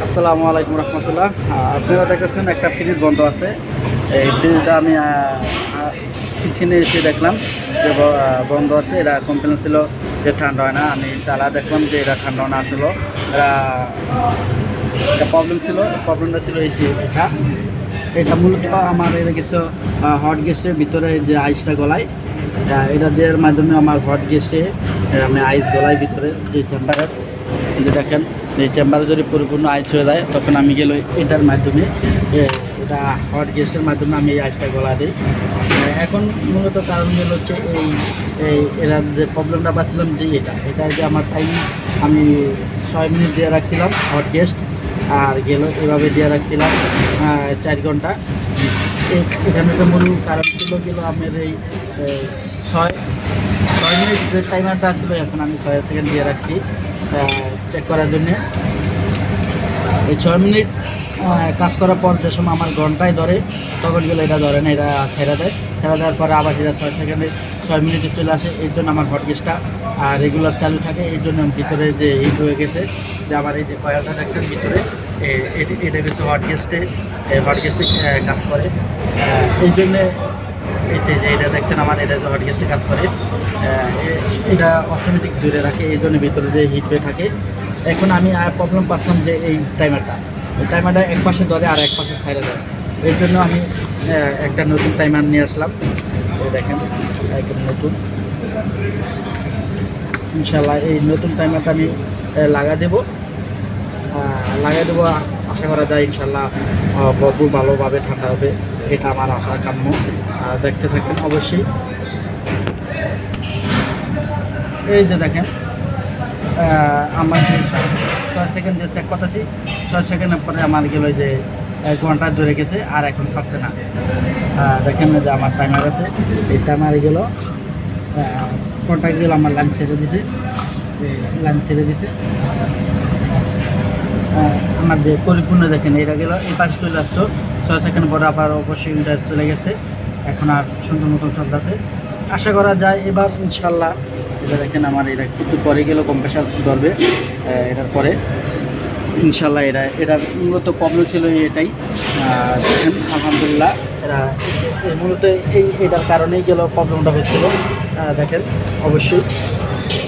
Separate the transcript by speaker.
Speaker 1: আসসালামু আলাইকুম রহমতুল্লাহ। আপনারা দেখেছেন একটা ফ্রিজ বন্ধ আছে। এই ফ্রিজটা আমি কিচেনে এসে দেখলাম যে বন্ধ আছে। এরা কমপ্লেন ছিল যে ঠান্ডা হয় না। আমি চালা দেখলাম যে এটা ঠান্ডা হয় না। আসলে এরা একটা প্রবলেম ছিল। প্রবলেমটা ছিল এই যে এটা মূলত আমার এটা কিছু হট গ্যাসের ভিতরে যে আইসটা গলায়, এটা দেওয়ার মাধ্যমে আমার হট গ্যাসে আমি আইস গলাই ভিতরে যে চেম্বারের যে দেখেন, এই চেম্বারে যদি পরিপূর্ণ আইস হয়ে যায় তখন আমি গেলে এটার মাধ্যমে এটা হট গ্যাসের মাধ্যমে আমি এই আইসটা গলা দিই। এখন মূলত কারণ হচ্ছে এই এরা যে প্রবলেমটা পাচ্ছিলাম যে এটা যে আমার টাইম আমি 6 মিনিট দিয়ে রাখছিলাম হট গ্যাস, আর গেল এভাবে দিয়ে রাখছিলাম 4 ঘন্টা। এখানে তো মূল কারণ ছিল গেল আমার এই 6 মিনিট যে টাইমারটা ছিল, এখন আমি 6 সেকেন্ড দিয়ে রাখছি চেক করার জন্যে। এই 6 মিনিট কাজ করার পর যে সময় আমার ঘন্টায় ধরে তখন গেলে এটা ধরে না, এটা ছেড়ে দেয়। ছেড়ে দেওয়ার পরে আবার যেটা 6 সেকেন্ডে 6 মিনিটে চলে আসে। এই জন্য আমার হট গ্যাসটা রেগুলার চালু থাকে। এই জন্য ভিতরে যে হিট হয়ে গেছে, যে আমার এই যে কয়েলটা দেখছেন ভিতরে এটা গেছে হট গ্যাসটে কাজ করে। এই জন্যে এই যে এটা দেখছেন আমার এটা হট গ্যাসটি কাজ করে, এটা অটোমেটিক দূরে রাখে। এই জন্য ভিতরে যে হিট হয়ে থাকে। এখন আমি আর প্রবলেম পাচ্ছিলাম যে এই টাইমারটা এক পাশে ধরে আর এক পাশে সাইডে দেয়। এই জন্য আমি একটা নতুন টাইমার নিয়ে আসলাম। দেখেন একদম নতুন। ইনশাল্লাহ এই নতুন টাইমারটা আমি লাগাই দেবো। আশা করা যায় ইনশাল্লাহ খুব ভালোভাবে ঠান্ডা হবে। এটা আমার আশা কাম্য। দেখতে থাকেন অবশ্যই। এই যে দেখেন আমার যে 6 সেকেন্ড যে চেক করতেছি, 6 সেকেন্ডের পরে আমার গেল যে 1 ঘন্টা ধরে গেছে আর এখন ছাড়ছে না। দেখেন যে আমার টাইমার আছে, এই টাইমারে গেল ঘন্টা গেল আমার লাইন ছেড়ে দিছে। আমার যে পরিপূর্ণ দেখেন এটা গেল এই পাশে চলে আসতো, 6 সেকেন্ড পরে আবার অবশ্যই এটা চলে গেছে। এখন আর সুন্দর মতন চলতেছে। আশা করা যায় এবার ইনশাল্লাহ। এটা দেখেন আমার এটা একটু পরে গেলেও কম্প্রেসার ধরবে। এটার পরে ইনশাল্লাহ এটা মূলত প্রবলেম ছিল এটাই। দেখেন আলহামদুলিল্লাহ মূলত এটার কারণেই গেল প্রবলেমটা হচ্ছিল। দেখেন অবশ্যই